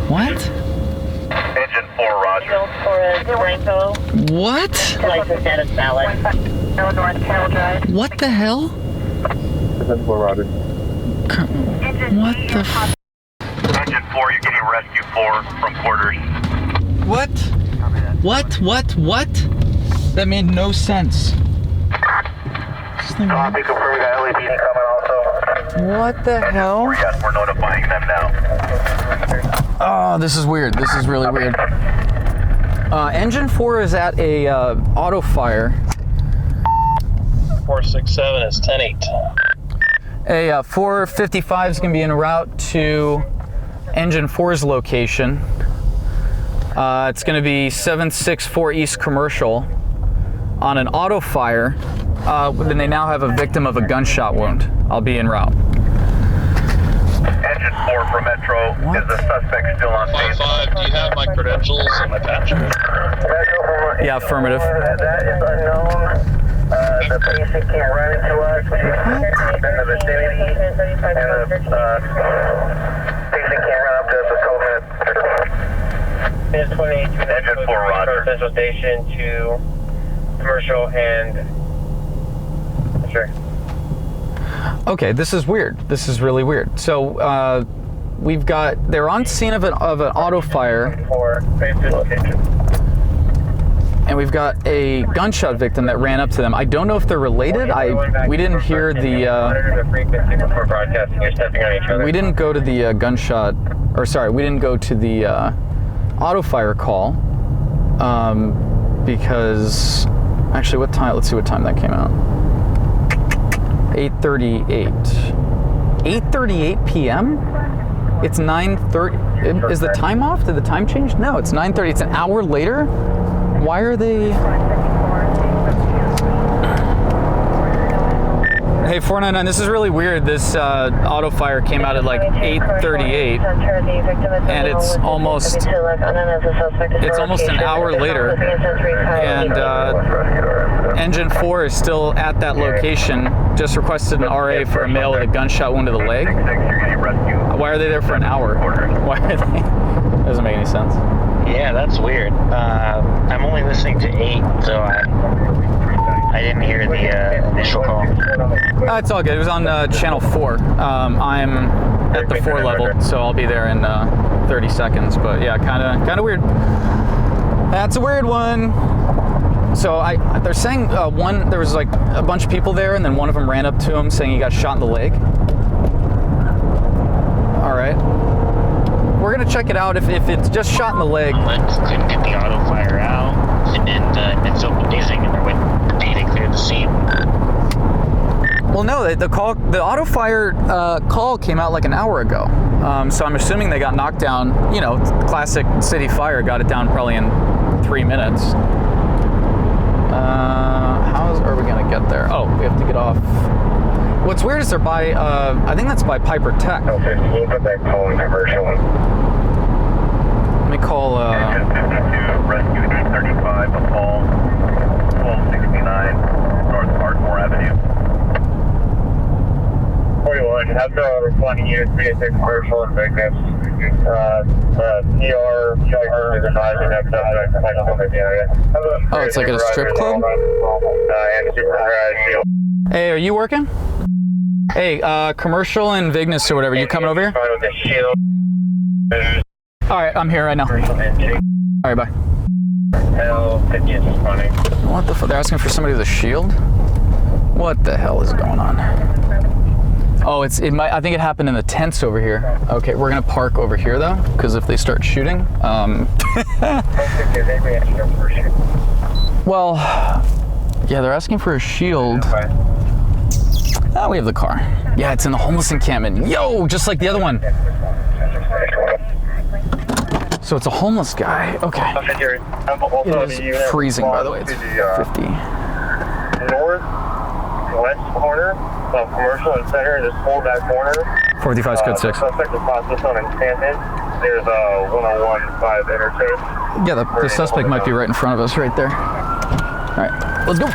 What? Engine 4, Roger. What? License status valid. No North Carroll Drive. What the hell? Engine 4, Roger. What the f... Engine 4, you're getting rescue 4 from quarters. What? What? That made no sense. Copy, confirm, got LAPD coming also. What the hell? Yes, we're notifying them now. Oh, this is weird. This is really weird. Engine 4 is at a auto fire. 467 is 10-8. A 455 is going to be en route to Engine 4's location. It's going to be 764 East Commercial on an auto fire. Then they now have a victim of a gunshot wound. I'll be en route. Engine 4 for Metro. What? Is the suspect still on scene? 5-5, do you have my credentials and my patch? Yeah, affirmative. That is unknown. The patient came running to us. We in the vicinity. And the patient came run up to us with COVID. It's 28 Engine 4, Roger. Central Station to Commercial and... Sure. Okay, this is weird. This is really weird. So they're on scene of an auto fire, and we've got a gunshot victim that ran up to them. I don't know if they're related. We didn't hear the. We didn't go to the gunshot, or sorry, we didn't go to the auto fire call because actually, what time? Let's see what time that came out. 8:38. 8:38 p.m. It's 9:30. Is the time off? Did the time change? No, it's 9:30. It's an hour later. Why are they? Hey, 499. This is really weird. This auto fire came out at like 8:38, and it's almost an hour later, and Engine 4 is still at that location. Just requested an RA for a male with a gunshot wound to the leg. Why are they there for an hour? Why are they? Doesn't make any sense. Yeah, that's weird. I'm only listening to 8, so I didn't hear the initial call. It's all good. It was on channel 4. I'm at the 4 level, so I'll be there in 30 seconds. But yeah, kind of weird. That's a weird one. So they're saying there was like a bunch of people there, and then one of them ran up to him saying he got shot in the leg. All right. We're gonna check it out if it's just shot in the leg. Let's couldn't get the auto fire out, and it's so confusing, and they're waiting for D to clear the scene. Well, no, the auto fire call came out like an hour ago. So I'm assuming they got knocked down. You know, classic city fire, got it down probably in 3 minutes. How are we gonna get there? Oh, we have to get off. What's weird is they're by, I think that's by Piper Tech. Okay, we'll put that call in commercial. Let me call, Engine 52, rescue 835, a call, 1269, North Ardmore Avenue. 41, have the responding unit 386 commercial in Vegas. PR is advising that the area. Oh, it's like at a strip club? And super Hey, are you working? Hey, commercial in Vignes or whatever, you coming over here? All right, I'm here right now. All right, bye. What the fuck? They're asking for somebody with a shield? What the hell is going on? Oh, I think it happened in the tents over here. Okay, we're gonna park over here though, because if they start shooting, well, yeah, they're asking for a shield. Oh, we have the car. Yeah, it's in the homeless encampment. Yo, just like the other one. So it's a homeless guy. Okay. It is freezing, by the way. It's 50. Northwest corner of Commercial and Center, this pullback corner. 45 is code 6. Suspect is processed on Stanton. There's a 101-5 interchange. Yeah, the suspect might be right in front of us, right there. All right, let's go.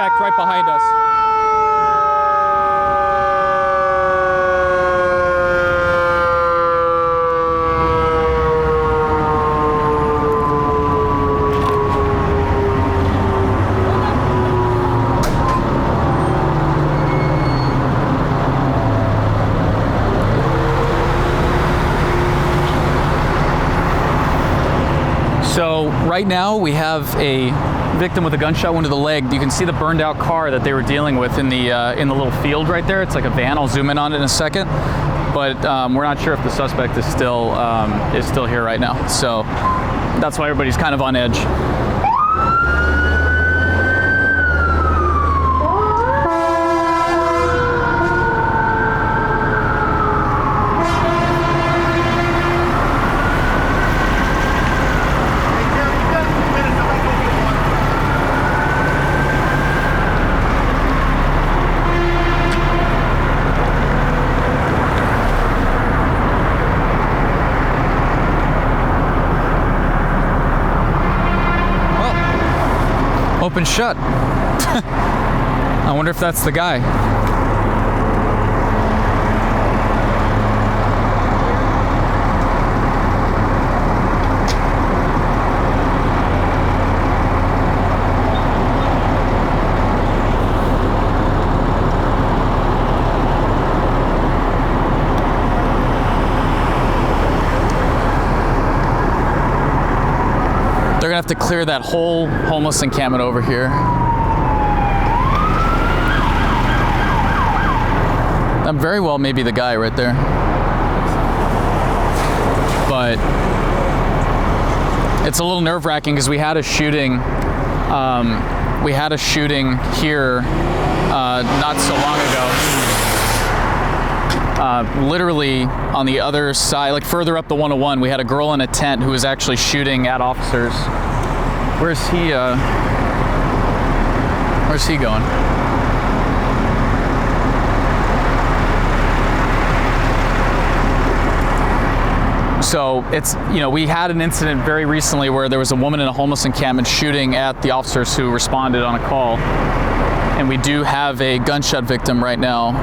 suspect right behind us. So right now we have a victim with a gunshot wound to the leg. You can see the burned out car that they were dealing with in the little field right there. It's like a van. I'll zoom in on it in a second. But we're not sure if the suspect is still here right now. So that's why everybody's kind of on edge. Open shut. I wonder if that's the guy. They're gonna have to clear that whole homeless encampment over here. That very well may be the guy right there. But it's a little nerve-wracking because we had a shooting here not so long ago. Literally on the other side, like further up the 101, we had a girl in a tent who was actually shooting at officers. Where's he going? So it's, we had an incident very recently where there was a woman in a homeless encampment shooting at the officers who responded on a call. And we do have a gunshot victim right now.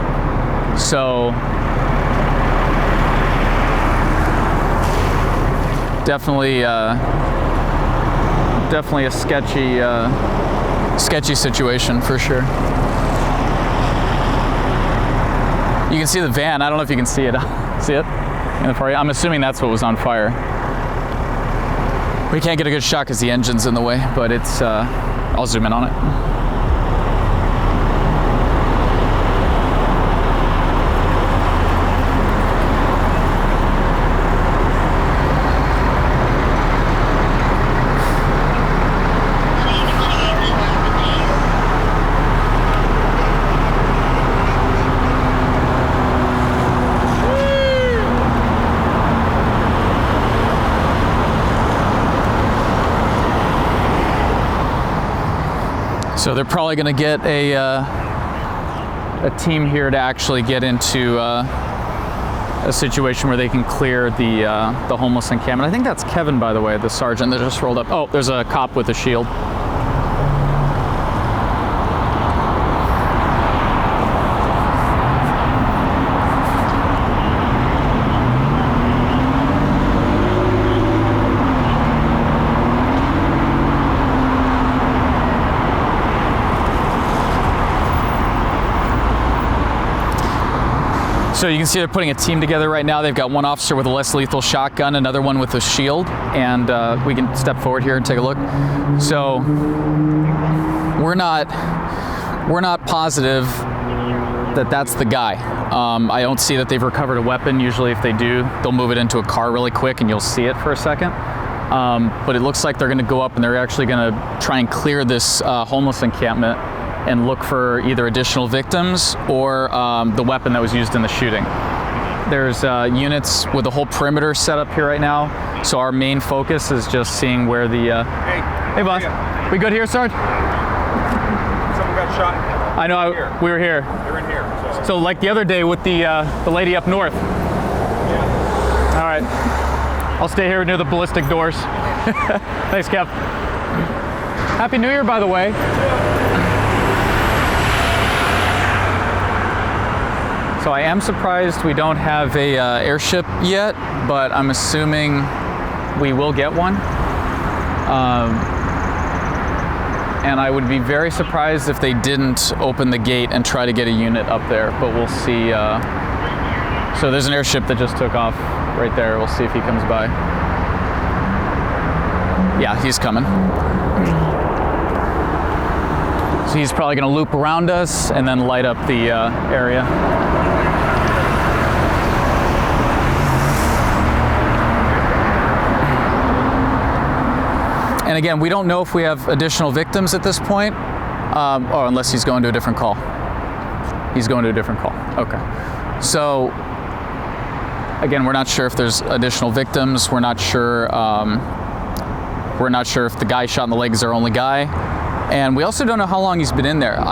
So definitely a sketchy situation for sure. You can see the van. I don't know if you can see it. See it? I'm assuming that's what was on fire. We can't get a good shot because the engine's in the way, but it's. I'll zoom in on it. So they're probably going to get a team here to actually get into a situation where they can clear the homeless encampment. I think that's Kevin, by the way, the sergeant that just rolled up. Oh, there's a cop with a shield. So you can see they're putting a team together right now. They've got one officer with a less lethal shotgun, another one with a shield, and we can step forward here and take a look. So we're not positive that that's the guy. I don't see that they've recovered a weapon. Usually if they do, they'll move it into a car really quick and you'll see it for a second. But it looks like they're gonna go up and they're actually gonna try and clear this homeless encampment and look for either additional victims or the weapon that was used in the shooting. There's units with the whole perimeter set up here right now. So our main focus is just seeing where the... Hey boss, we good here, Sarge? Someone got shot. I know, we were here. They're in here. So like the other day with the lady up north. Yeah. All right, I'll stay here near the ballistic doors. Thanks, Kev. Happy New Year, by the way. So I am surprised we don't have a airship yet, but I'm assuming we will get one. And I would be very surprised if they didn't open the gate and try to get a unit up there, but we'll see. So there's an airship that just took off right there. We'll see if he comes by. Yeah, he's coming. So he's probably gonna loop around us and then light up the area. And again, we don't know if we have additional victims at this point, or unless he's going to a different call. He's going to a different call. Okay. So again, we're not sure if there's additional victims. We're not sure. We're not sure if the guy shot in the leg is our only guy, and we also don't know how long he's been in there. We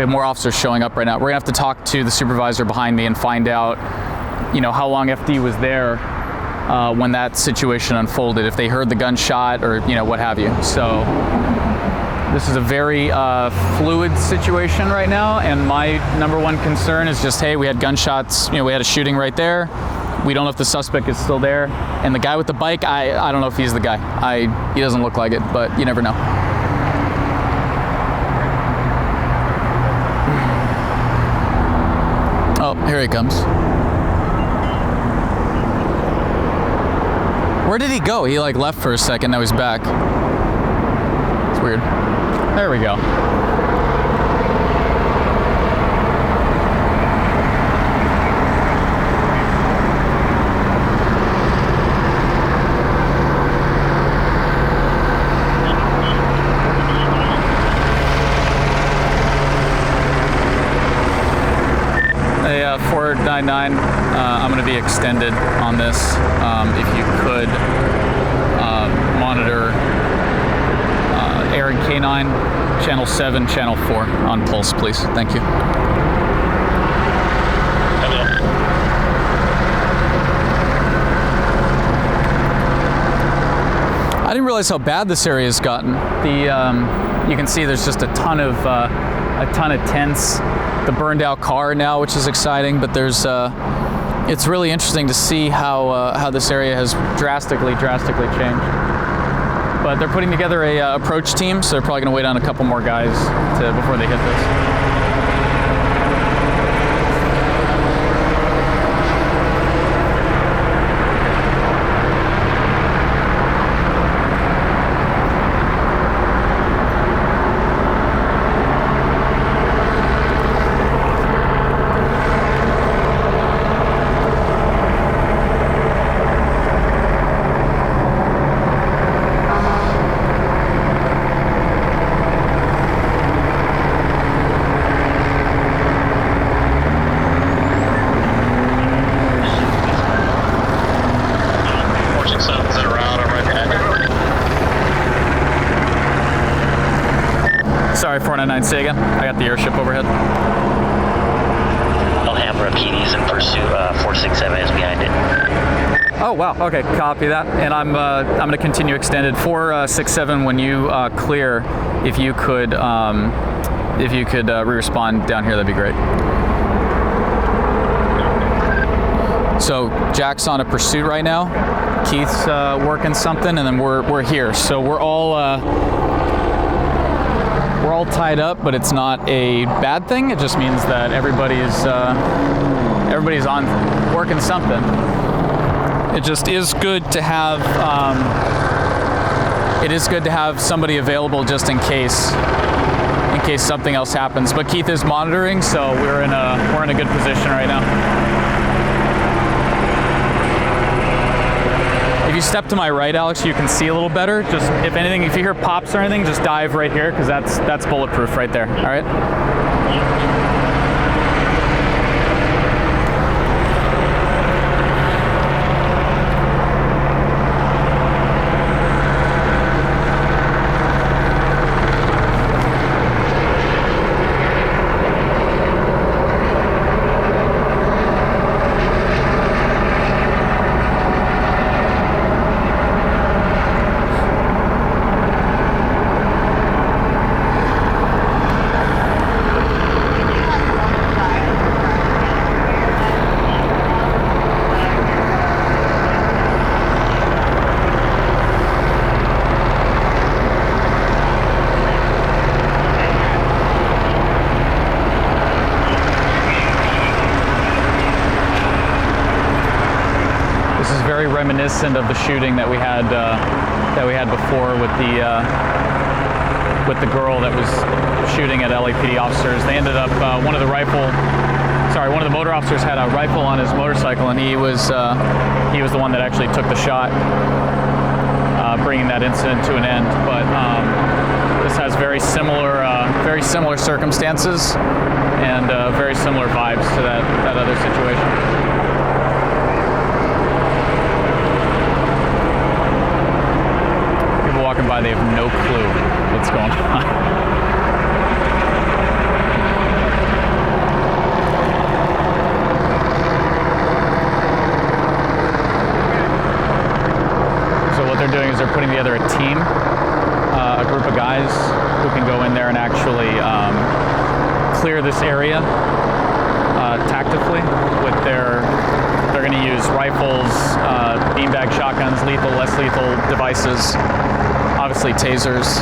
have more officers showing up right now. We're gonna have to talk to the supervisor behind me and find out, how long FD was there when that situation unfolded, if they heard the gunshot or what have you. So this is a very fluid situation right now, and my number one concern is just, hey, we had gunshots, we had a shooting right there. We don't know if the suspect is still there, and the guy with the bike, I don't know if he's the guy. He doesn't look like it, but you never know. Oh, here he comes. Where did he go? He left for a second, now he's back. It's weird. There we go. Hey, 499, I'm going to be extended on this. If you could monitor Aaron K9, channel 7, channel 4 on Pulse, please. Thank you. I didn't realize how bad this area has gotten. You can see there's just a ton of tents. The burned out car now, which is exciting, but there's it's really interesting to see how this area has drastically changed. But they're putting together a approach team, so they're probably going to wait on a couple more guys before they hit this. Sorry, 499, say again. I got the airship overhead. I'll have Rapides in pursuit. 467 is behind it. Oh wow. Okay, copy that. And I'm going to continue extended. 467, when you clear, if you could re-respond down here, that'd be great. So Jack's on a pursuit right now. Keith's working something, and then we're here. So we're all tied up, but it's not a bad thing. It just means that everybody's on working something. It just is good to have somebody available just in case something else happens. But Keith is monitoring, so we're in a good position right now. If you step to my right, Alex, you can see a little better. Just if anything, if you hear pops or anything, just dive right here, because that's bulletproof right there. All right. very reminiscent of the shooting that we had before with the girl that was shooting at LAPD officers. They ended up one of the motor officers had a rifle on his motorcycle, and he was the one that actually took the shot, bringing that incident to an end. But this has very similar circumstances and very similar vibes to that other situation. People walking by, they have no clue what's going on. So what they're doing is they're putting together a team, a group of guys who can go in there and actually clear this area tactically with they're going to use rifles, beanbag shotguns, lethal, less lethal devices, obviously tasers,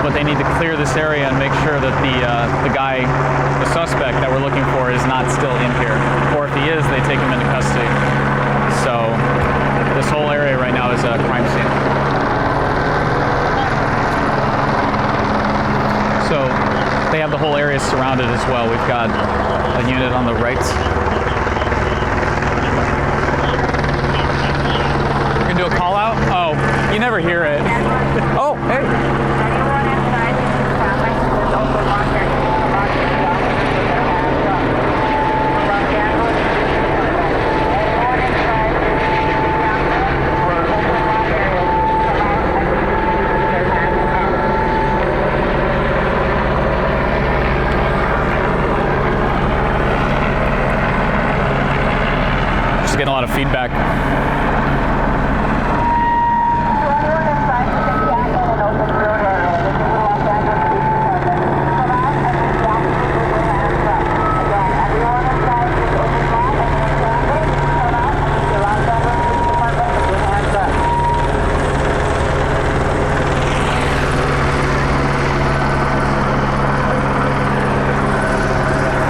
but they need to clear this area and make sure that the suspect that we're looking for is not still in here, or if he is, they take him into custody. So this whole area right now is a crime scene. So they have the whole area surrounded as well. We've got a unit on the right. We're gonna do a call out? Oh, you never hear it. Oh, hey. Getting a lot of feedback.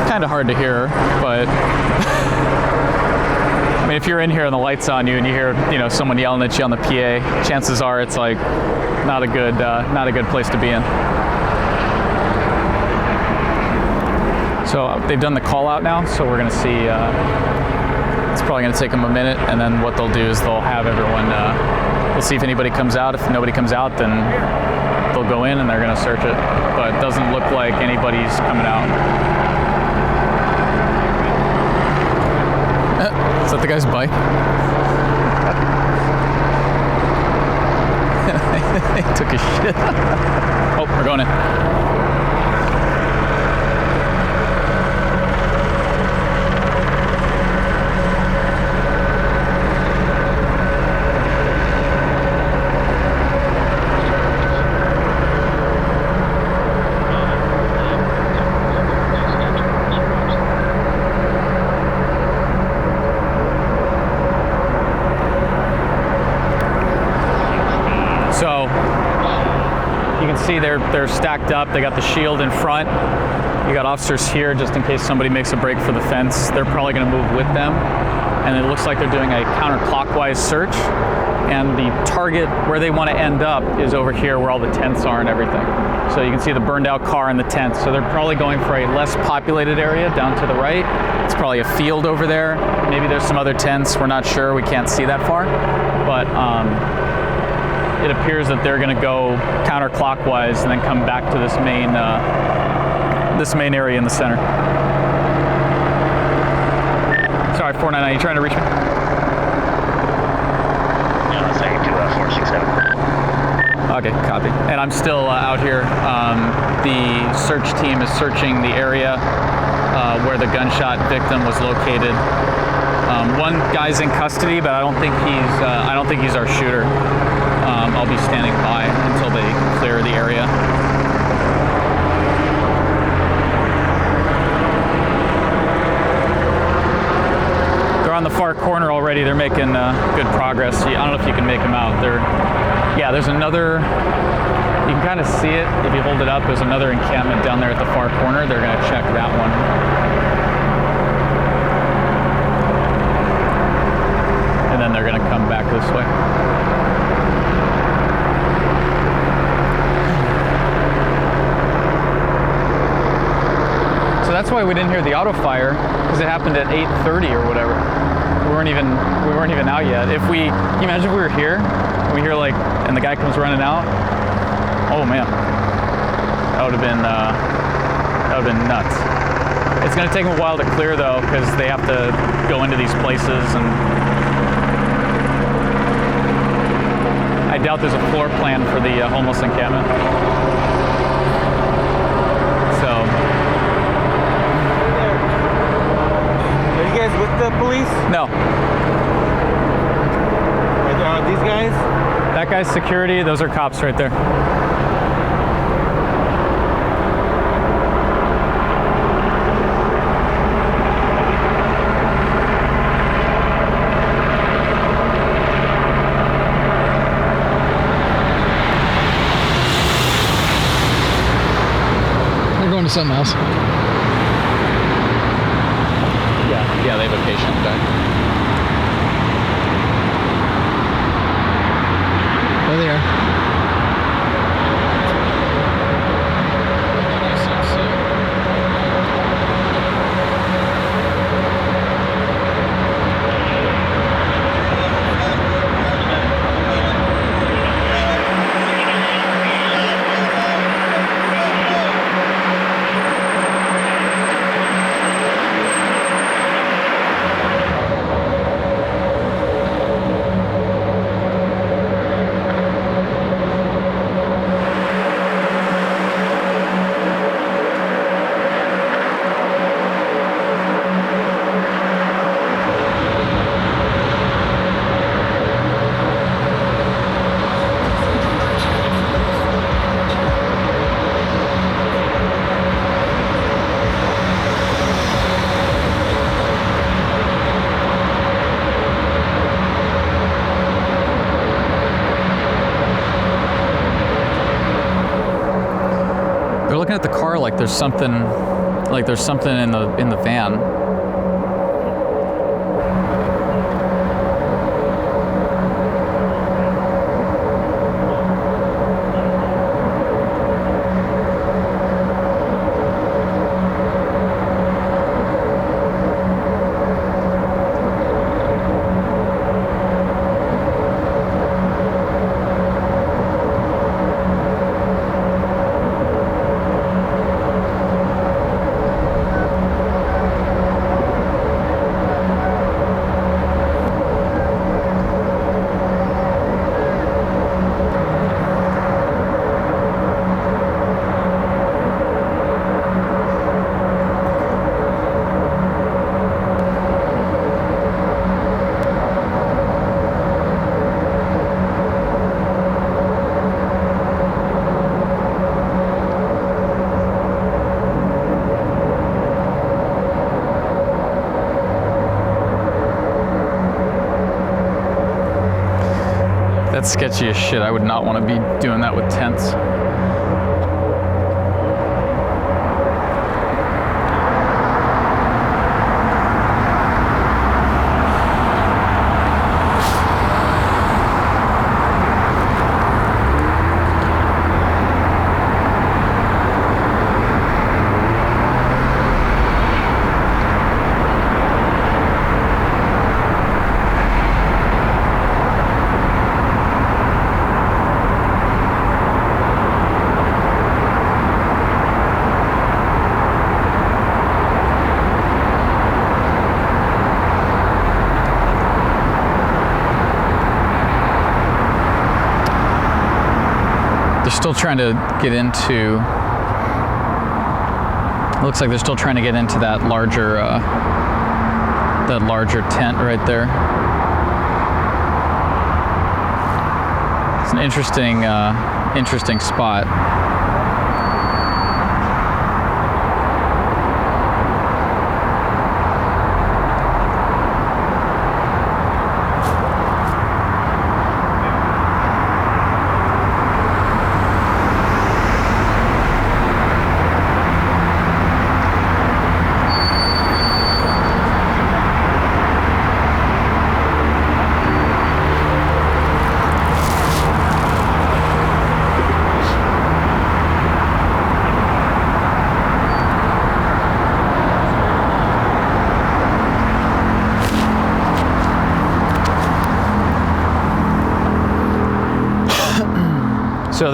Kind of hard to hear, but I mean, if you're in here and the light's on you and you hear, someone yelling at you on the PA, chances are it's like not a good place to be in. So they've done the call out now, so we're gonna see. It's probably gonna take them a minute, and then what they'll do is they'll have everyone. We'll see if anybody comes out. If nobody comes out, then they'll go in and they're gonna search it. But it doesn't look like anybody's coming out. Is that the guy's bike? He took a shit. Oh, we're going in. So you can see they're stacked up. They got the shield in front. You got officers here just in case somebody makes a break for the fence. They're probably going to move with them. And it looks like they're doing a counterclockwise search. And the target where they want to end up is over here where all the tents are and everything. So you can see the burned out car and the tents. So they're probably going for a less populated area down to the right. It's probably a field over there. Maybe there's some other tents. We're not sure. We can't see that far. But it appears that they're going to go counterclockwise and then come back to this main area in the center. Sorry, 499, you trying to reach me? Yeah, second to 467. Okay, copy. And I'm still out here. The search team is searching the area where the gunshot victim was located. One guy's in custody, but I don't think he's our shooter. I'll be standing by until they clear the area. They're on the far corner already. They're making good progress. I don't know if you can make them out. There's another. You can kind of see it if you hold it up. There's another encampment down there at the far corner. They're going to check that one. back this way. So that's why we didn't hear the auto fire, because it happened at 8:30 or whatever. We weren't even out yet. Can you imagine if we were here and we hear like, and the guy comes running out? Oh man, that would have been nuts. It's going to take them a while to clear though, because they have to go into these places, and I doubt there's a floor plan for the homeless encampment. So. Are you guys with the police? No. These guys? That guy's security, those are cops right there. They're going to something else. Yeah, they have a patient back. There they are. They're looking at the car like there's something in the van. That's sketchy as shit. I would not want to be doing that with tents. They're still trying to get into, it looks like they're still trying to get into that larger tent right there. It's an interesting spot.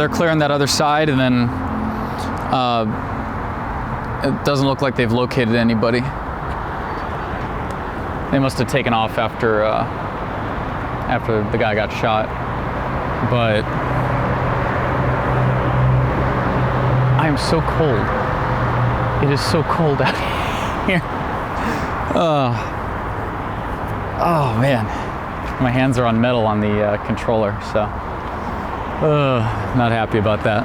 they're clearing that other side, and then it doesn't look like they've located anybody. They must have taken off after the guy got shot. But I am so cold. It is so cold out here. Oh man, my hands are on metal on the controller, so not happy about that.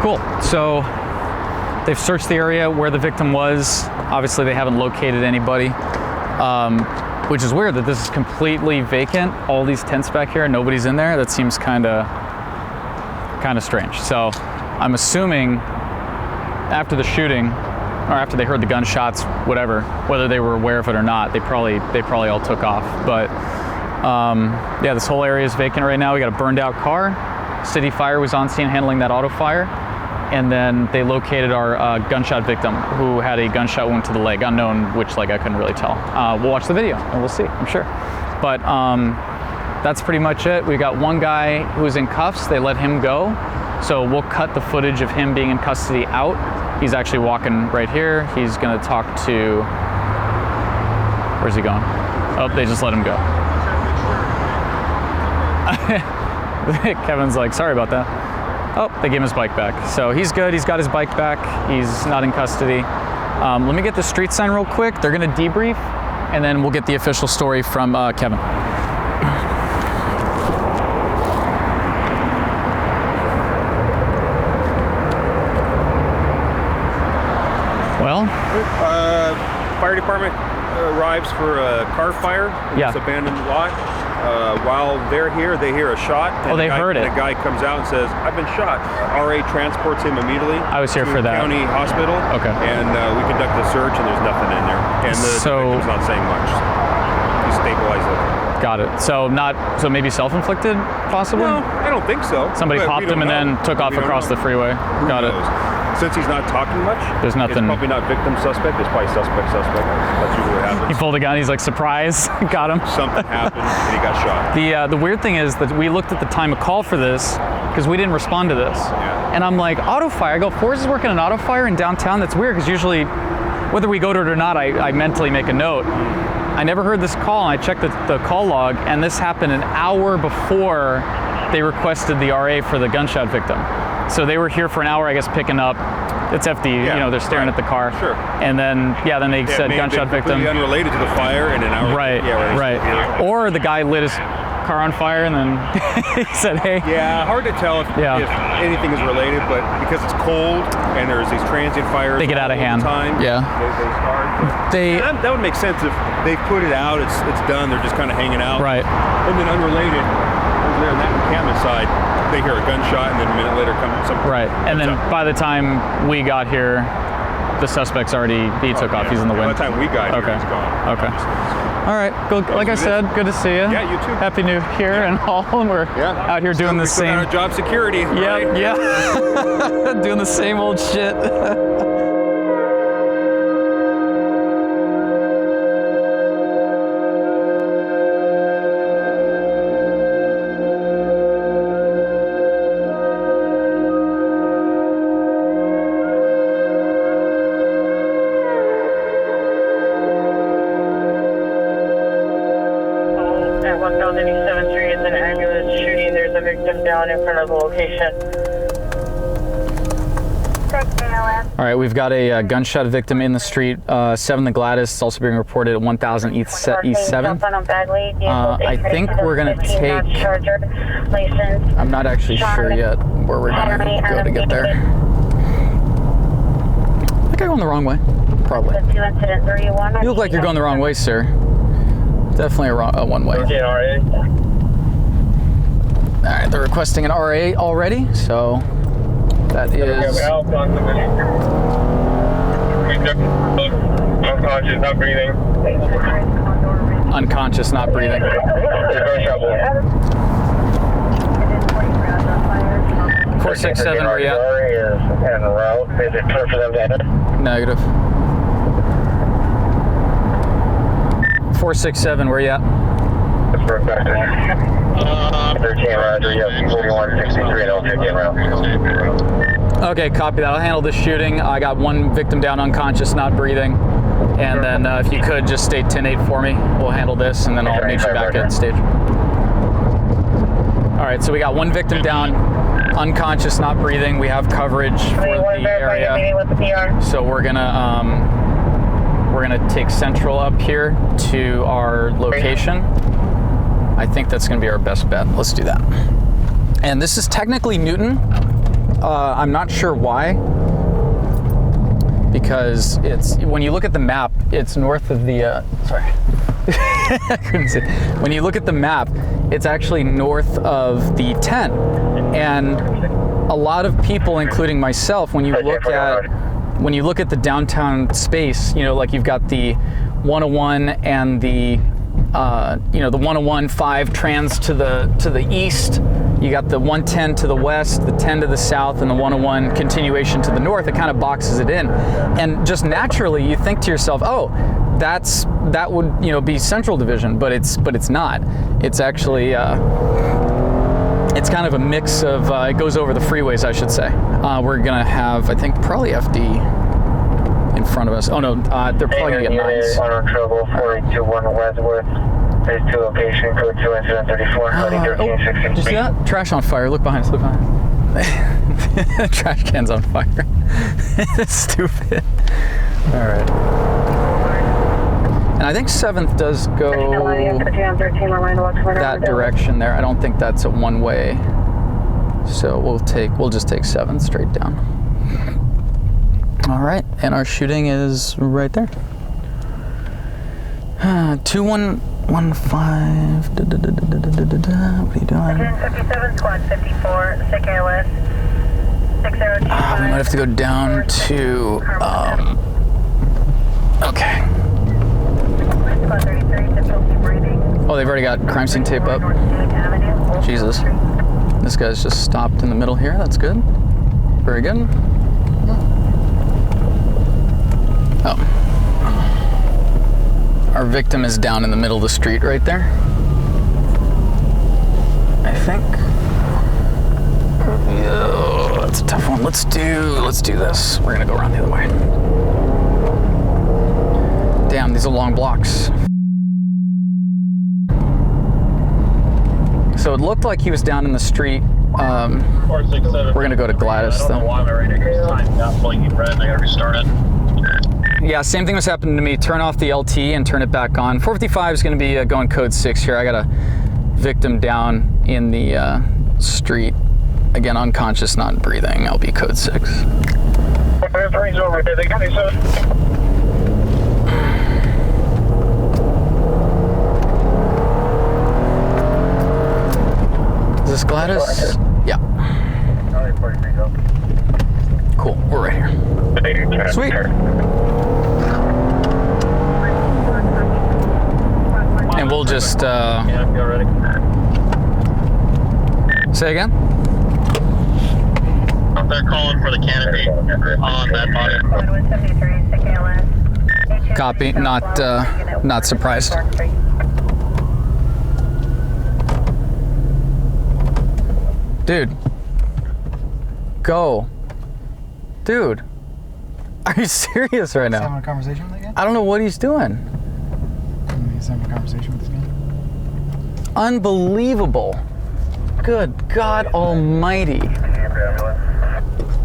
Cool. So they've searched the area where the victim was. Obviously, they haven't located anybody, which is weird that this is completely vacant. All these tents back here, nobody's in there. That seems kind of strange. So I'm assuming after the shooting, or after they heard the gunshots, whatever, whether they were aware of it or not, they probably all took off. But yeah, this whole area is vacant right now. We got a burned out car. City Fire was on scene handling that auto fire. And then they located our gunshot victim who had a gunshot wound to the leg, unknown which leg, I couldn't really tell. We'll watch the video and we'll see, I'm sure. But that's pretty much it. We got one guy who's in cuffs, they let him go. So we'll cut the footage of him being in custody out. He's actually walking right here. He's gonna talk to, where's he going? Oh, they just let him go. Kevin's like, sorry about that. Oh, they gave him his bike back. So he's good, he's got his bike back. He's not in custody. Let me get the street sign real quick. They're gonna debrief, and then we'll get the official story from Kevin. Well? Fire department arrives for a car fire in this abandoned lot. While they're here, they hear a shot. And they heard it. The guy comes out and says, "I've been shot." RA transports him immediately. I was here for that. County Hospital. Okay. And we conduct the search, and there's nothing in there. And the victim's not saying much. He stabilized it. Got it. So maybe self-inflicted, possibly? No, I don't think so. Somebody popped him and then took off across the freeway. Got it. Since he's not talking much, there's nothing. It's probably not victim suspect. It's probably suspect. That's usually what happens. He pulled a gun. He's like, surprise, got him. Something happened, and he got shot. The weird thing is that we looked at the time of call for this because we didn't respond to this. Yeah. And I'm like, auto fire. I go, Forrest is working an auto fire in downtown. That's weird because usually, whether we go to it or not, I mentally make a note. I never heard this call, and I checked the call log, and this happened an hour before they requested the RA for the gunshot victim. So they were here for an hour, I guess, picking up. It's FD, you know, they're staring at the car. Sure. And then, they said gunshot victim. Unrelated to the fire, and an hour. Right. Or the guy lit his car on fire, and then he said, "Hey." Yeah, hard to tell if anything is related, but because it's cold and there's these transient fires, they get out of hand. They start. That would make sense if they put it out. It's done. They're just kind of hanging out. Right. And then unrelated, over there on that encampment side, they hear a gunshot, and then a minute later comes something. Right, and then by the time we got here, the suspect's already, he took off, he's in the wind. By the time we got here, he's gone. Okay. All right, good. Like I said, good to see you. Yeah, you too. Happy New Year and all, and we're out here doing the same. Our job security. Yep, right? yeah. Doing the same old shit. Down in front of the location. All right, we've got a gunshot victim in the street. 7 the Gladys is also being reported at 1000 East 7th. I think we're gonna take. I'm not actually sure yet where we're gonna go to get there. I think I'm going the wrong way. Probably. You look like you're going the wrong way, sir. Definitely a one way. right, they're requesting an RA already, so that is unconscious, not breathing. unconscious, not breathing. There's no trouble. 467, where you at? Is en route. Is it clear for them to enter? Negative. 467, where you at? That's for 13 Roger, yes, 4163 and 050 en route. Okay, copy that. I'll handle this shooting. I got one victim down, unconscious, not breathing. And then if you could just stay 10-8 for me, we'll handle this, and then I'll meet you back at stage. All right, so we got one victim down, unconscious, not breathing. We have coverage for the area, so we're gonna take Central up here to our location. I think that's gonna be our best bet. Let's do that. And this is technically Newton. I'm not sure why, because it's, when you look at the map, it's north of the, sorry. I couldn't see. When you look at the map, it's actually north of the 10. And a lot of people, including myself, when you look at the downtown space, you know, like you've got the 101 and the the 101 5 trans to the east, you got the 110 to the west, the 10 to the south, and the 101 continuation to the north. It kind of boxes it in, and just naturally you think to yourself, oh, that would be Central Division, but it's not. It's actually it's kind of a mix of it goes over the freeways, I should say. We're gonna have, I think, probably FD in front of us. Oh no, they're probably gonna get nines. On trouble, 421 Westworth. Phase 2 location, code 2 incident 34, heading 1360. Did you see that? Trash on fire. Look behind us. Look behind us. Trash can's on fire. It's stupid. All right. And I think 7th does go that direction there. I don't think that's a one-way. So we'll just take 7th straight down. All right, and our shooting is right there. 2115. What are you doing? 57 squad 54, sick AOS 6025. We might have to go down to okay. Squad 33, difficulty breathing. Oh, they've already got crime scene tape up. Jesus. This guy's just stopped in the middle here. That's good. Very good. Oh. Our victim is down in the middle of the street right there, I think. Oh, that's a tough one. Let's do this. We're gonna go around the other way. Damn, these are long blocks. So it looked like he was down in the street. We're gonna go to Gladys though. I gotta restart it. Yeah, same thing was happening to me. Turn off the LT and turn it back on. 455 is going to be going code 6 here. I got a victim down in the street. Again, unconscious, not breathing. I'll be code 6. Is this Gladys? Yeah. Cool, we're right here. Sweet. And we'll just say again? They're calling for the canopy on that body. Copy. Not surprised. Dude. Go. Dude. Are you serious right now? Having a conversation with that guy? I don't know what he's doing. He's having a conversation with this guy. Unbelievable. Good God Almighty.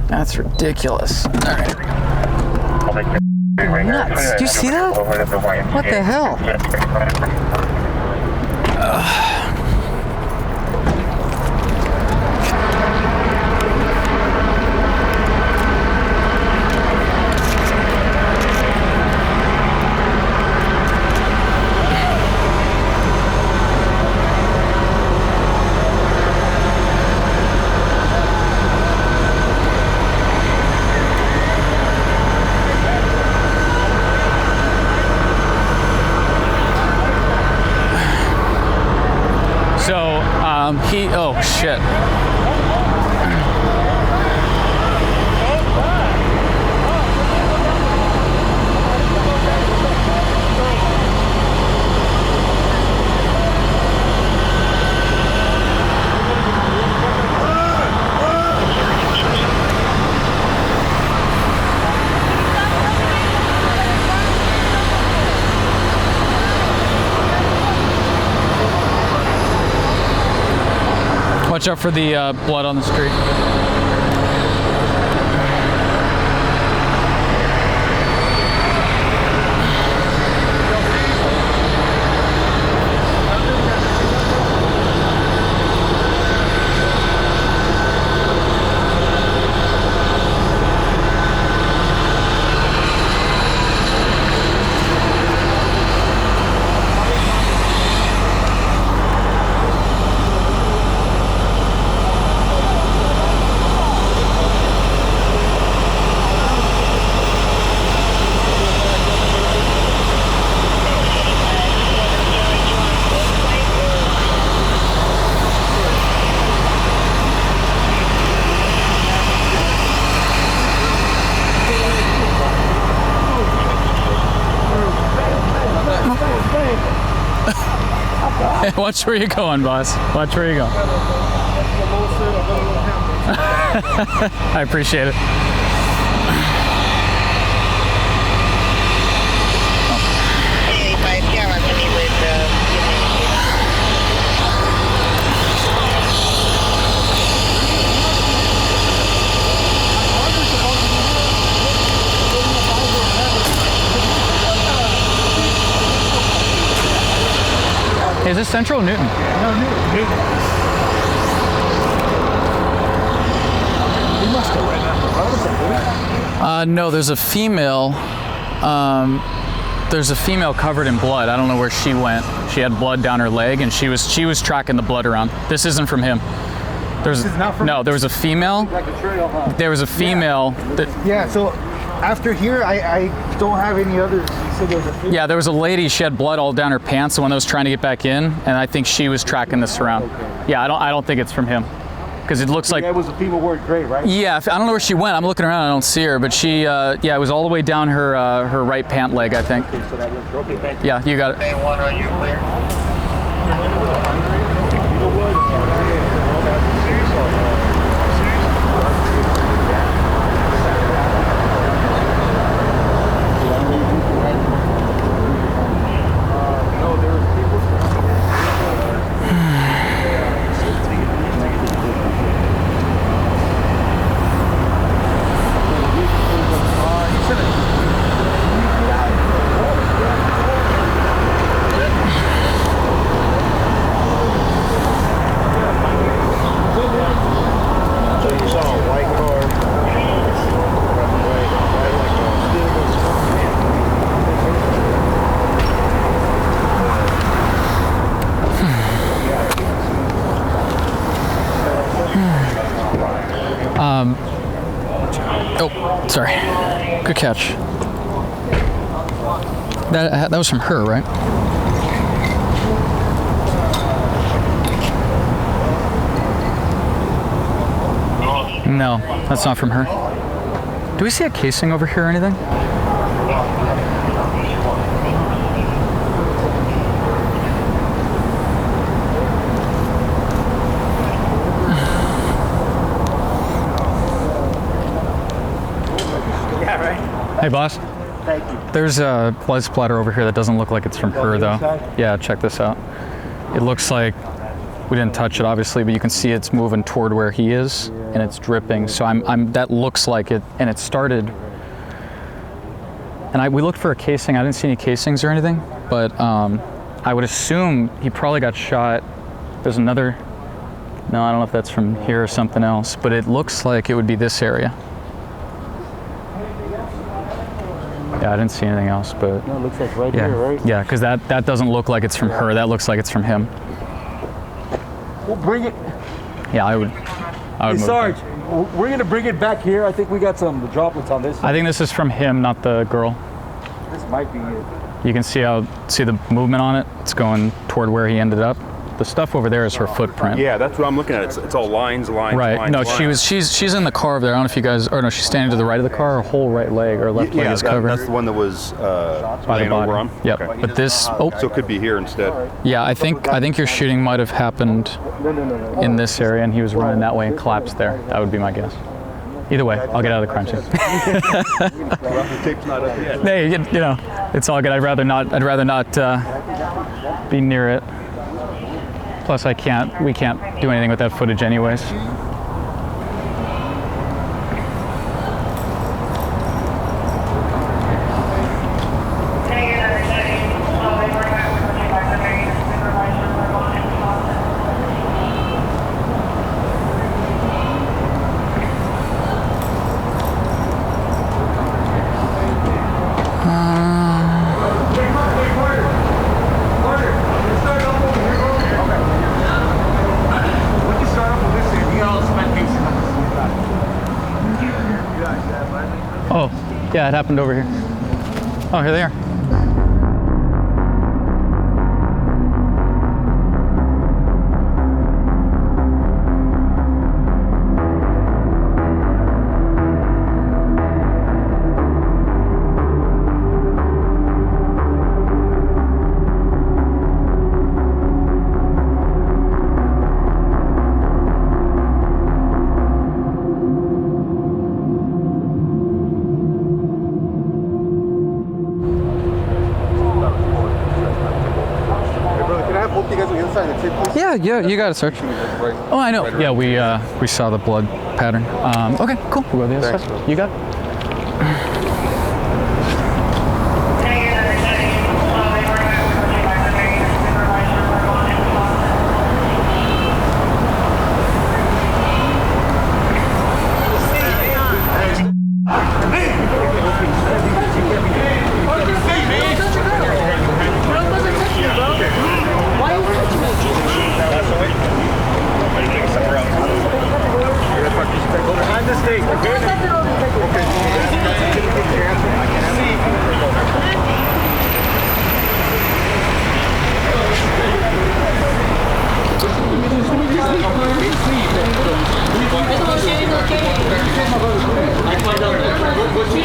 That's ridiculous. All right. Nuts. Do you see that? What the hell? shit. Watch out for the blood on the street. Watch where you're going, boss. Watch where you're going. I appreciate it. Is this Central or Newton? No, Newton. He must have right now. No, there's a female. There's a female covered in blood. I don't know where she went. She had blood down her leg, and she was tracking the blood around. This isn't from him. There's This is not from no. There was a female. Like a trail, huh? There was a female. That, Yeah, so after here, I don't have any others. So there's a few. yeah, there was a lady. She had blood all down her pants. The one that was trying to get back in, and I think she was tracking this around. Yeah, I don't think it's from him, because it looks like. That was the female wearing gray, right? Yeah, I don't know where she went. I'm looking around. I don't see her, but she. Yeah, it was all the way down her her right pant leg, I think. Okay, so that was okay. Thank you. Yeah, you got it. A1, are you clear? Oh, sorry. Good catch. That was from her, right? No, that's not from her. Do we see a casing over here or anything? Yeah, right. Hey, boss. Thank you. There's a blood splatter over here that doesn't look like it's from her, though. inside? Yeah, check this out. It looks like we didn't touch it, obviously, but you can see it's moving toward where he is, and it's dripping. So that looks like it, and it started. And we looked for a casing. I didn't see any casings or anything, but I would assume he probably got shot. There's another. No, I don't know if that's from here or something else, but it looks like it would be this area. Yeah, I didn't see anything else, but No, it looks like right yeah, here, right? yeah, because that doesn't look like it's from her. That looks like it's from him. We'll bring it. Yeah, I would Hey, move it. Sarge, we're gonna bring it back here. I think we got some droplets on this. I think this is from him, not the girl. This might be it. You can see the movement on it. It's going toward where he ended up. The stuff over there is her footprint. Yeah, that's what I'm looking at. It's all lines, Right. lines, No, lines. she's in the car over there. I don't know if you guys, or no, she's standing to the right of the car. Her whole right leg or left leg is covered. That's the one that was by the laying over bottom. on. Yep. Okay. But this, So it could be here instead. yeah, I think your shooting might have happened in this area, and he was running that way and collapsed there. That would be my guess. Either way, I'll get out of the crime scene. Well, the tape's not up yet. Hey, you know, it's all good. I'd rather not be near it. Plus, we can't do anything with that footage anyways. Oh, yeah, it happened over here. Oh, here they are. Yeah, you got it, sir. Oh, I know. Yeah, we saw the blood pattern. Okay, cool. We'll go to the other side. You got it.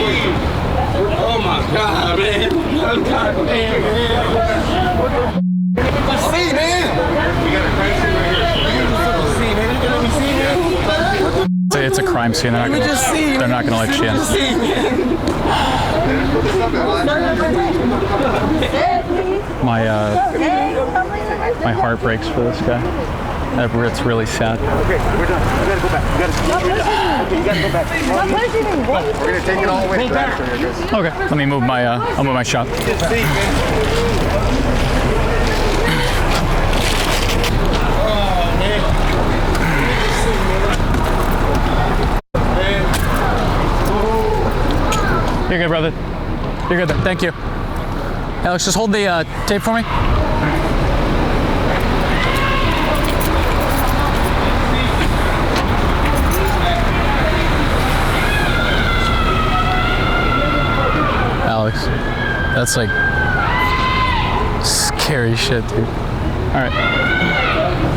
Oh my God, man. See, man. It's a crime scene. They're not going to let you in. My heart breaks for this guy. It's really sad. Okay, we're done. You gotta go back. You gotta go back. We're gonna take it all the way back. Okay, let me move my I'll move my shot. You're good, brother. You're good. Thank you. Alex, just hold the tape for me. Alex, that's like scary shit, dude. All right.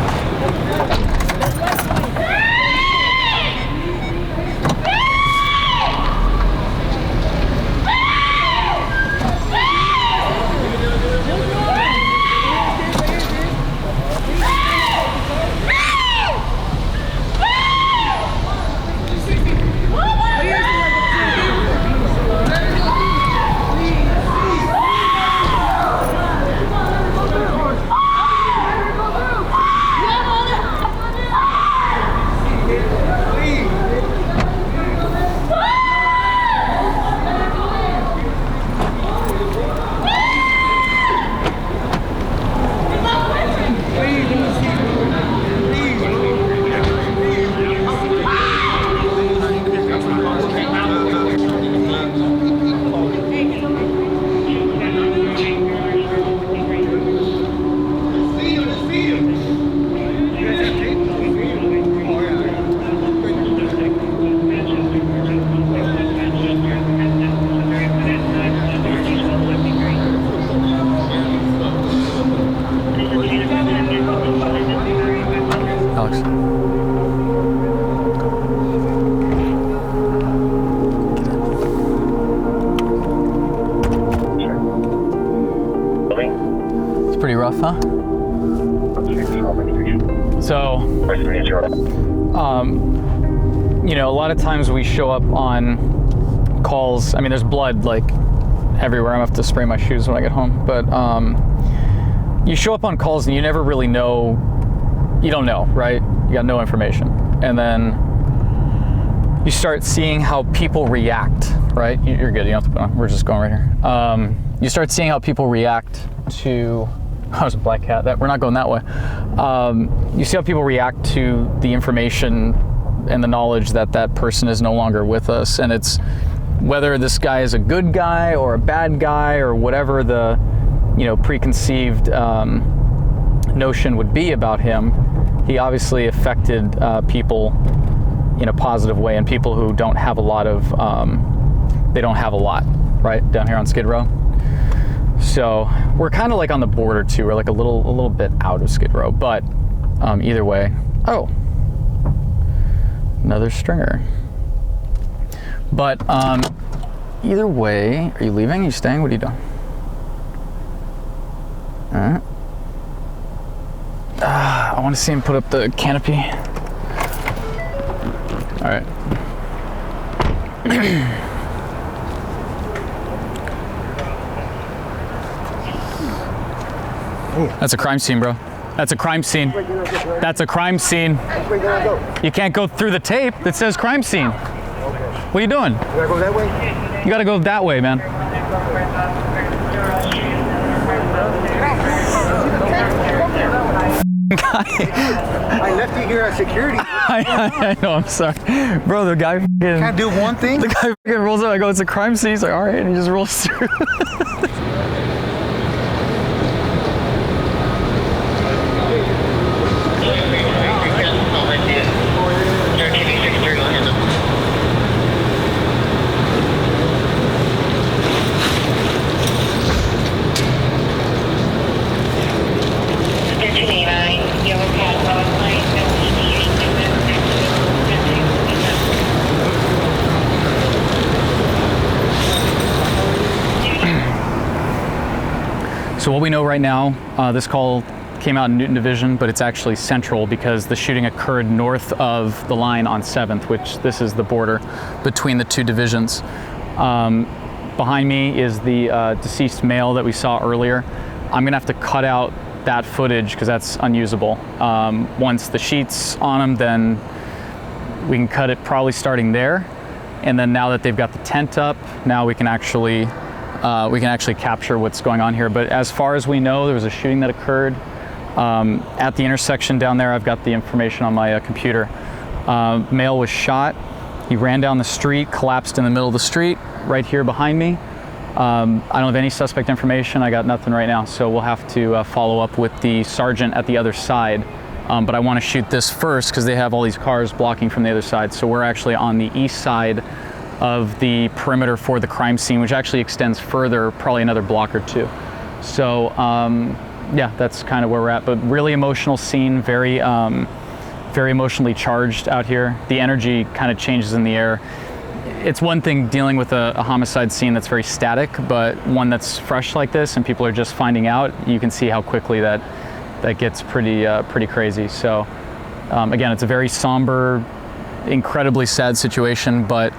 Huh? So, you know, a lot of times we show up on calls. I mean, there's blood like everywhere. I'm gonna have to spray my shoes when I get home. But you show up on calls and you never really know. You don't know, right? You got no information. And then you start seeing how people react, right? You're good, you don't have to put on. We're just going right here. You start seeing how people react to, oh, there's a black cat. We're not going that way. You see how people react to the information and the knowledge that that person is no longer with us. And it's whether this guy is a good guy or a bad guy or whatever the, you know, preconceived notion would be about him. He obviously affected people in a positive way, and people who don't have a lot of, they don't have a lot, right, down here on Skid Row. So we're kind of like on the border too. We're like a little bit out of Skid Row, but either way. Oh, another stringer. But either way, are you leaving? Are you staying? What are you doing? All right. I want to see him put up the canopy. All right. That's a crime scene, bro. That's a crime scene. That's a crime scene. You can't go through the tape that says crime scene. What are you doing? You gotta go that way? You gotta go that way, man. I left you here at security. I know, I'm sorry. Bro, the guy can't do one thing? The guy rolls up, I go, it's a crime scene. He's like, all right, and he just rolls through. So what we know right now, this call came out in Newton Division, but it's actually central because the shooting occurred north of the line on 7th, which this is the border between the two divisions. Behind me is the deceased male that we saw earlier. I'm gonna have to cut out that footage because that's unusable. Once the sheet's on him, then we can cut it probably starting there. And then now that they've got the tent up, now we can actually capture what's going on here. But as far as we know, there was a shooting that occurred at the intersection down there. I've got the information on my computer. Male was shot. He ran down the street, collapsed in the middle of the street, right here behind me. I don't have any suspect information. I got nothing right now, so we'll have to follow up with the sergeant at the other side. But I want to shoot this first because they have all these cars blocking from the other side. So we're actually on the east side of the perimeter for the crime scene, which actually extends further, probably another block or two. So yeah, that's kind of where we're at. But really emotional scene, very emotionally charged out here. The energy kind of changes in the air. It's one thing dealing with a homicide scene that's very static, but one that's fresh like this and people are just finding out, you can see how quickly that gets pretty crazy. So again, it's a very somber, incredibly sad situation, but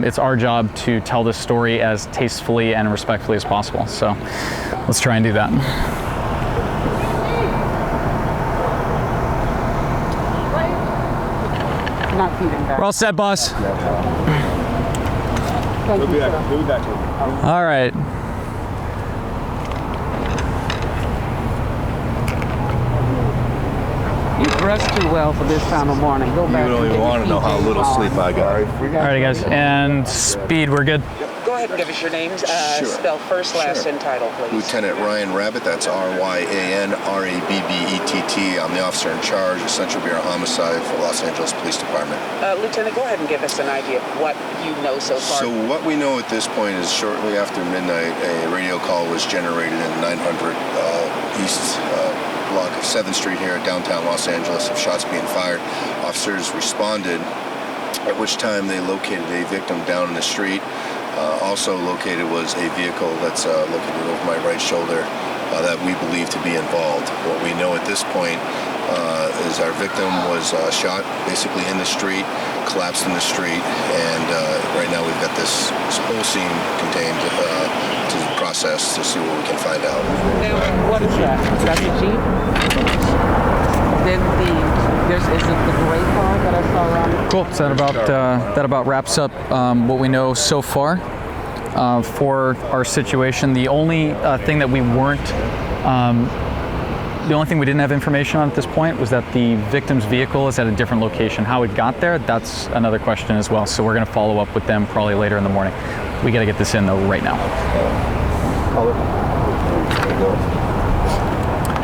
it's our job to tell this story as tastefully and respectfully as possible. So let's try and do that. Not feeding back. We're all set, boss. Thank you, sir. We'll be back. All right. You dressed too well for this time of morning. Go back. You don't even want to know how little sleep I got. All right, guys. And speed, we're good. Go ahead and give us your names. Sure. Spell first, last, and title, please. Lieutenant Ryan Rabbit, that's RyanRabbett. I'm the officer in charge of Central Bureau Homicide for Los Angeles Police Department. Lieutenant, go ahead and give us an idea of what you know so far. So what we know at this point is shortly after midnight, a radio call was generated in 900 East block of 7th Street here at downtown Los Angeles of shots being fired. Officers responded, at which time they located a victim down in the street. Also located was a vehicle that's located over my right shoulder. that we believe to be involved. What we know at this point is our victim was shot basically in the street, collapsed in the street, and right now we've got this whole scene contained to process to see what we can find out. What is that? That's a Jeep? Then is it the gray car that I saw around? Cool. So that about wraps up what we know so far for our situation. The only thing that we weren't, the only thing we didn't have information on at this point was that the victim's vehicle is at a different location. How it got there, that's another question as well. So we're going to follow up with them probably later in the morning. We got to get this in though right now.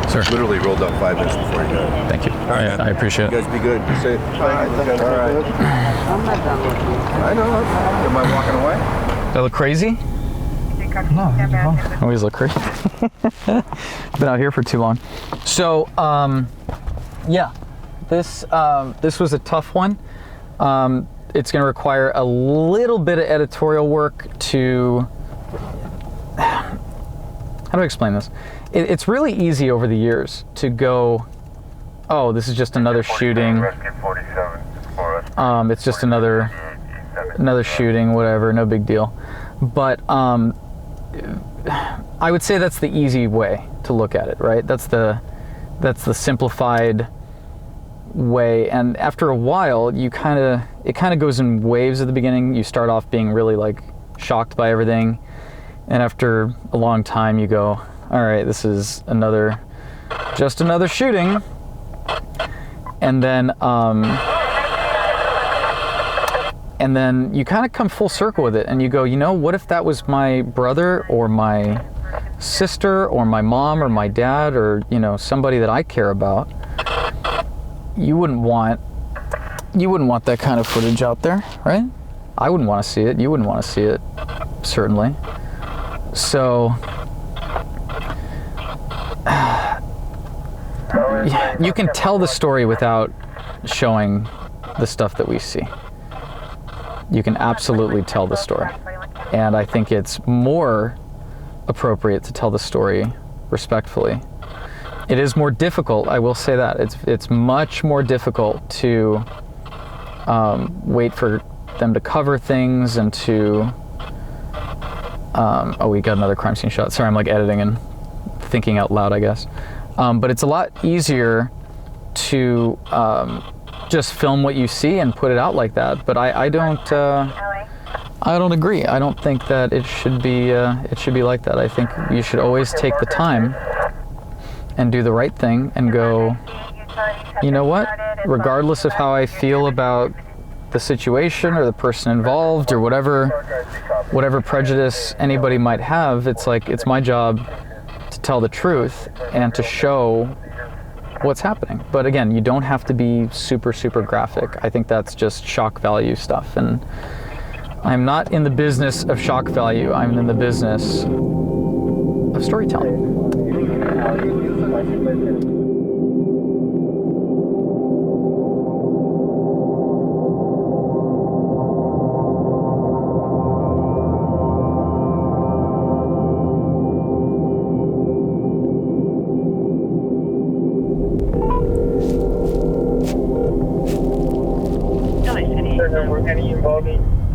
Sir. Literally rolled up 5 minutes before you got it. Thank you. I appreciate it. You guys be good. Be safe. All right. I'm not done with you. I know. Am I walking away? Do I look crazy? No, I always look crazy. Been out here for too long. So, yeah, this was a tough one. It's going to require a little bit of editorial work to. How do I explain this? It's really easy over the years to go, oh, this is just another shooting. It's just another shooting, whatever, no big deal. But I would say that's the easy way to look at it, right? That's the simplified way. And after a while, it kind of goes in waves at the beginning. You start off being really like shocked by everything, and after a long time, you go, all right, this is just another shooting. And then you kind of come full circle with it, and you go, you know, what if that was my brother or my sister or my mom or my dad or, you know, somebody that I care about? You wouldn't want that kind of footage out there, right? I wouldn't want to see it. You wouldn't want to see it, certainly. So you can tell the story without showing the stuff that we see. You can absolutely tell the story. And I think it's more appropriate to tell the story respectfully. It is more difficult, I will say that. It's much more difficult to wait for them to cover things and to... oh, we got another crime scene shot. Sorry, I'm like editing and thinking out loud, I guess. But it's a lot easier to just film what you see and put it out like that. But I don't agree. I don't think that it should be like that. I think you should always take the time and do the right thing and go, you know what? Regardless of how I feel about the situation or the person involved or whatever prejudice anybody might have, it's like, it's my job to tell the truth and to show what's happening. But again, you don't have to be super, super graphic. I think that's just shock value stuff. And I'm not in the business of shock value. I'm in the business of storytelling.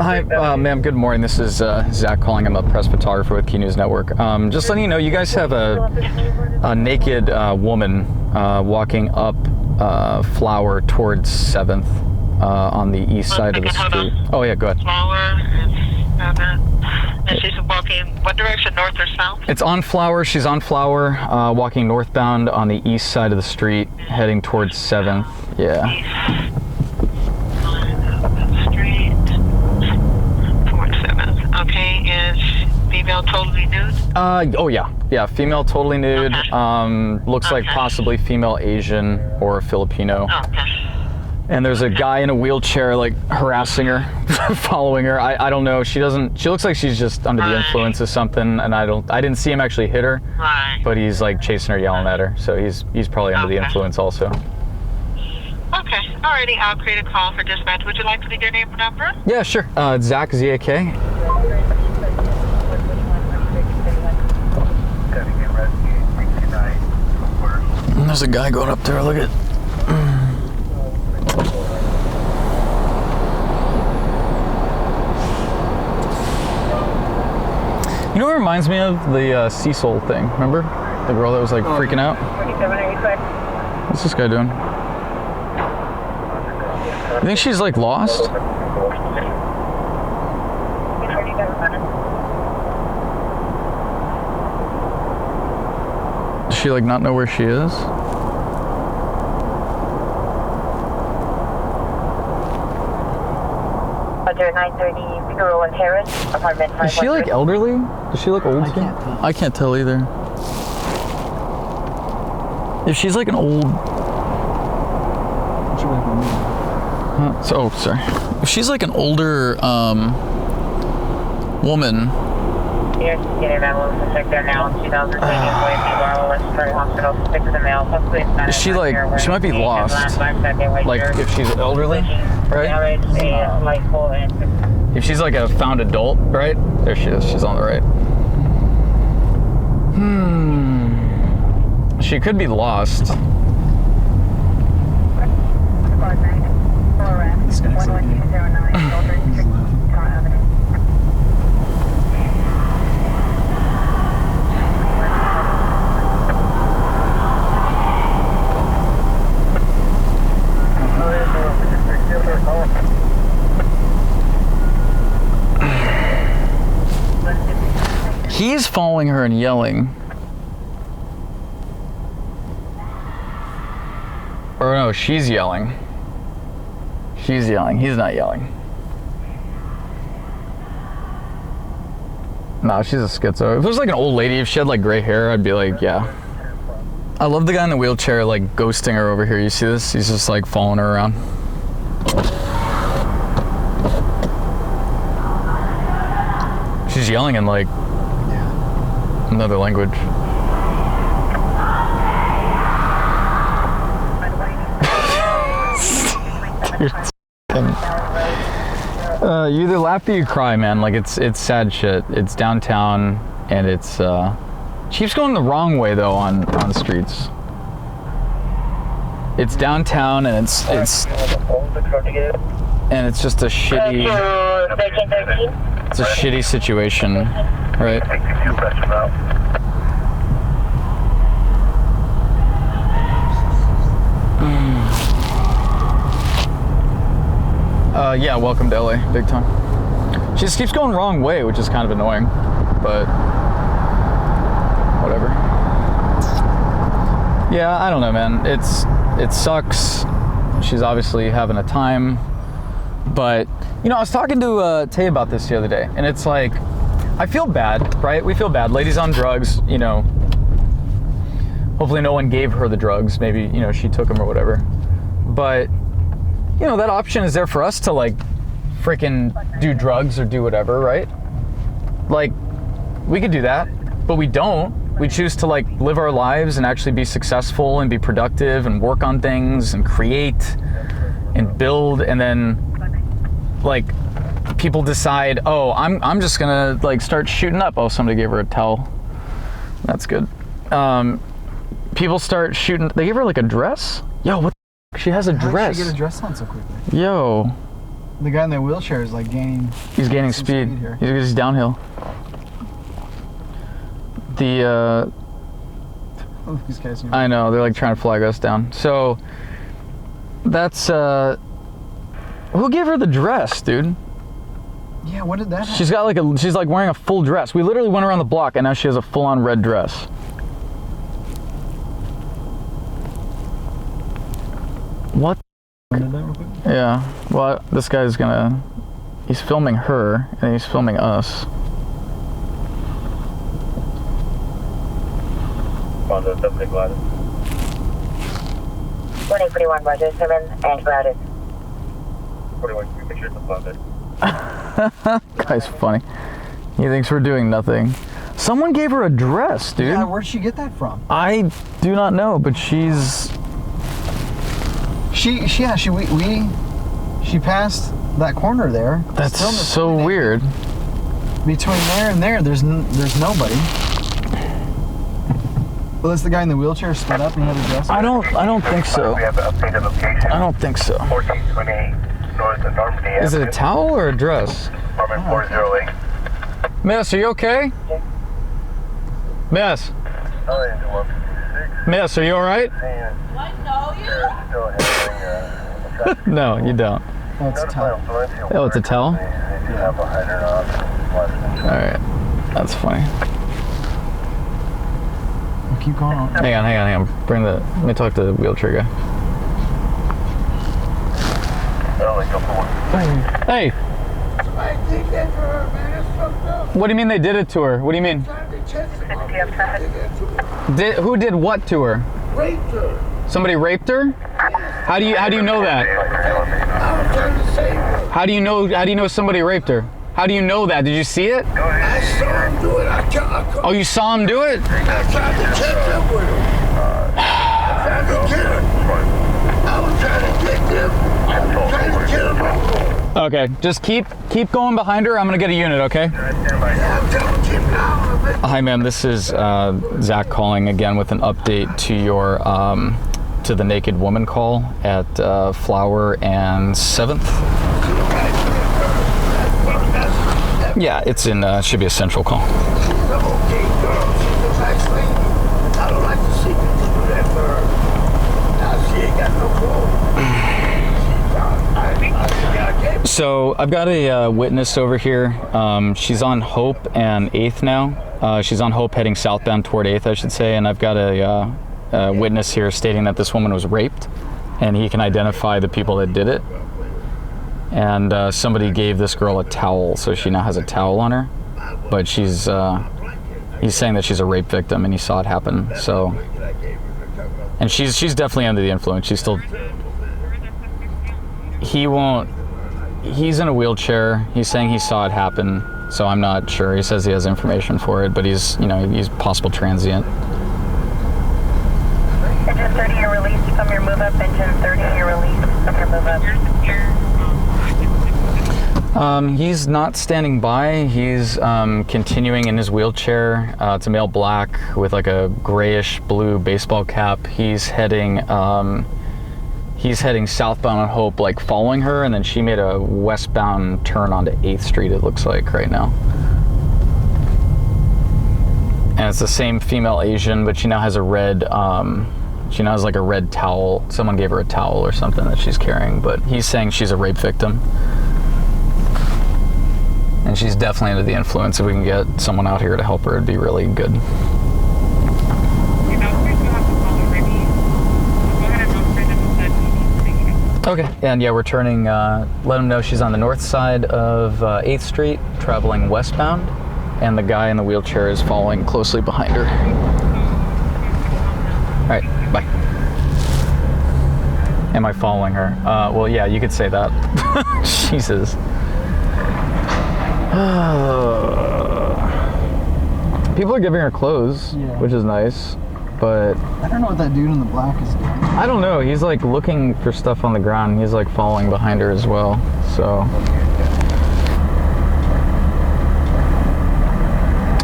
Hi, ma'am. Good morning. This is Zach calling. I'm a press photographer with Key News Network. Just letting you know, you guys have a naked woman walking up Flower towards 7th on the east side of the street. Oh, yeah, go ahead. Flower is 7th. And she's walking what direction, north or south? It's on Flower. She's on Flower, walking northbound on the east side of the street, heading towards 7th. Yeah. Okay, is female totally nude? Oh yeah, female totally nude. Okay. Looks like possibly female Asian or Filipino. Okay. And there's a guy in a wheelchair like harassing her, following her. I don't know. She looks like she's just under the influence of something, and I didn't see him actually hit her. Right. But he's like chasing her, yelling at her. So he's probably under the influence also. Okay, alrighty, I'll create a call for dispatch. Would you like to leave your name and number? Yeah, sure. Zach, Z-A-K. There's a guy going up there. Look at. You know what it reminds me of? The Cecil thing. Remember? The girl that was like freaking out? What's this guy doing? You think she's like lost? Does she like not know where she is? Roger, 930 Figueroa Terrace, apartment 513. Is she like elderly? Does she look old? I can't tell. I can't tell either. If she's like an old... oh, sorry. If she's like an older woman... Is she like... She might be lost. Like, if she's elderly, right? If she's like a found adult, right? There she is. She's on the right. She could be lost. This guy's He's following her and yelling. Or no, she's yelling. She's yelling. He's not yelling. No, she's a schizo. If it was like an old lady, if she had like gray hair, I'd be like, yeah. I love the guy in the wheelchair like ghosting her over here. You see this? He's just like following her around. She's yelling in like another language. You either laugh or you cry, man. Like it's sad shit. It's downtown and it's she keeps going the wrong way though on streets. It's downtown and it's just a shitty situation, right? Yeah, welcome to LA, big time. She just keeps going the wrong way, which is kind of annoying, but whatever. Yeah, I don't know, man. It sucks. She's obviously having a time, but you know, I was talking to Tay about this the other day, and it's like, I feel bad, right? We feel bad. Lady's on drugs, you know. Hopefully no one gave her the drugs. Maybe, you know, she took them or whatever. But you know, that option is there for us to like freaking do drugs or do whatever, right? Like, we could do that, but we don't. We choose to like live our lives and actually be successful and be productive and work on things and create and build, and then like people decide, oh, I'm just gonna like start shooting up. Oh, somebody gave her a towel. That's good. People start shooting. They gave her like a dress. Yo, what? She has a dress. How did she get a dress on so quickly? Yo. The guy in the wheelchair is like gaining. He's gaining speed. Here. He's downhill. The these guys. I know, they're like trying to flag us down. So that's who gave her the dress, dude? Yeah, what did that happen? She's got like she's like wearing a full dress. We literally went around the block and now she has a full-on red dress. What? Yeah. Well, this guy's he's filming her and he's filming us. 141 Roger 7 and routed. 41, can you make sure it's applauded? Guy's funny. He thinks we're doing nothing. Someone gave her a dress, dude. Yeah, where'd she get that from? I do not know, but she passed that corner there. That's so weird. Between there and there, there's nobody. Well, is the guy in the wheelchair split up and he had a dress? I don't think so. We have an updated location. I don't think so. 1428 North of Normandy. Is it a towel or a dress? Apartment 408. Miss, are you okay? Miss? Miss, are you all right? No, you don't. Oh, it's a towel. Oh, it's a towel? Alright. That's funny. We'll keep going on. Hang on. Let me talk to the wheelchair guy. Hey! What do you mean they did it to her? What do you mean? Who did what to her? Raped her. Somebody raped her? How do you know that? I was trying to save her. How do you know somebody raped her? How do you know that? Did you see it? I saw him do it. Oh, you saw him do it? I tried to catch up with him. I tried to get him. I was trying to get them. I was trying to get him. Okay, just keep going behind her. I'm gonna get a unit, okay? Hi, ma'am. This is Zach calling again with an update to your to the naked woman call at Flower and 7th. Yeah, it's in. Should be a central call. She's an okay girl. She's a nice lady. I don't like to see people do that for her. Now she ain't got no clothes. So I've got a witness over here. She's on Hope and 8th now. She's on Hope heading southbound toward 8th, I should say. And I've got a witness here stating that this woman was raped, and he can identify the people that did it. And somebody gave this girl a towel, so she now has a towel on her. But he's saying that she's a rape victim, and he saw it happen. So, and she's definitely under the influence. She's still. He's in a wheelchair. He's saying he saw it happen, so I'm not sure. He says he has information for it, but he's possible transient. Engine 30, you're released from your move up. Engine 30, you're released from your move up. He's not standing by. He's continuing in his wheelchair. It's a male black with like a grayish blue baseball cap. He's heading southbound on Hope, like following her, and then she made a westbound turn onto 8th Street, it looks like right now. And it's the same female Asian, but she now has a red, she now has like a red towel. Someone gave her a towel or something that she's carrying, but he's saying she's a rape victim. And she's definitely under the influence. If we can get someone out here to help her, it'd be really good. Okay, and yeah, we're turning, let them know she's on the north side of 8th Street, traveling westbound, and the guy in the wheelchair is following closely behind her. All right, bye. Am I following her? Well, yeah, you could say that. Jesus. People are giving her clothes, which is nice, but I don't know what that dude in the black is doing. I don't know. He's like looking for stuff on the ground. He's like following behind her as well. So,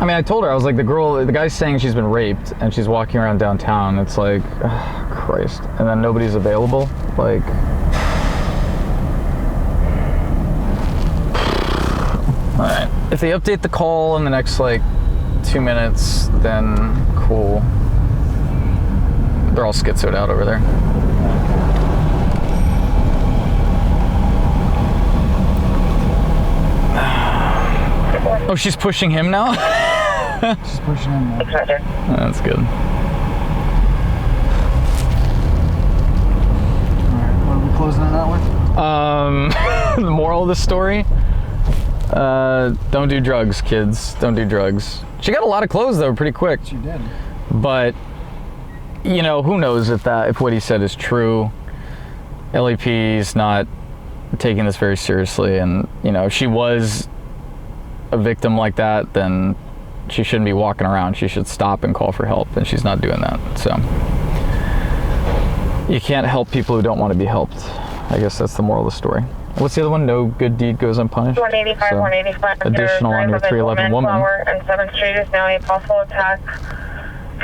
I mean, I told her, I was like, the guy's saying she's been raped and she's walking around downtown. It's like, oh, Christ. And then nobody's available. Like, all right. If they update the call in the next like 2 minutes, then cool. They're all schizoed out over there. Oh, she's pushing him now? She's pushing him now. That's good. Alright, what are we closing it out with? The moral of the story? Don't do drugs, kids. Don't do drugs. She got a lot of clothes though, pretty quick. She did. But you know, who knows if what he said is true. LAP's not taking this very seriously, and you know, if she was a victim like that, then she shouldn't be walking around. She should stop and call for help, and she's not doing that. So you can't help people who don't want to be helped. I guess that's the moral of the story. What's the other one? No good deed goes unpunished. 185, so 185. additional under 311 woman. Flower and 7th Street is now a possible attack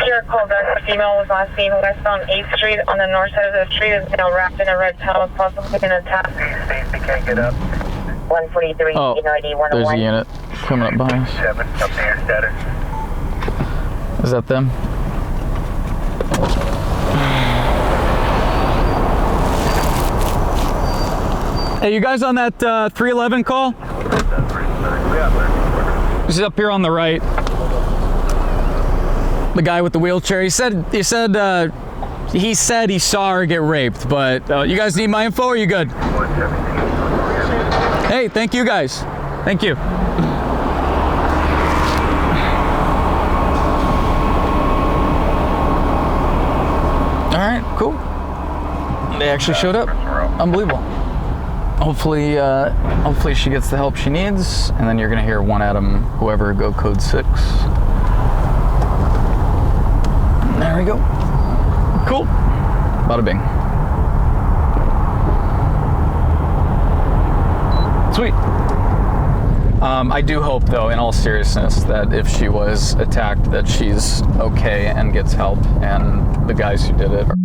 Here, call back. The female was last seen west on 8th Street on the north side of the street, is now wrapped in a red towel, possibly in a tap. Stacy can't get up. 143, Oh, ID 101. there's a unit coming up behind us. 7, up to your status. Is that them? Hey, you guys on that 311 call? He's up here on the right. The guy with the wheelchair. He said he saw her get raped, but you guys need my info or are you good? Hey, thank you guys. Thank you. All right, cool. They actually showed up. Unbelievable. Hopefully she gets the help she needs, and then you're gonna hear one Adam, whoever, go code 6. There we go. Cool. Bada bing. Sweet. I do hope, though, in all seriousness, that if she was attacked, that she's okay and gets help, and the guys who did it are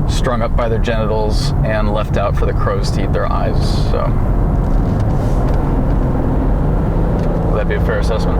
strung up by their genitals and left out for the crows to eat their eyes, so. Would that be a fair assessment?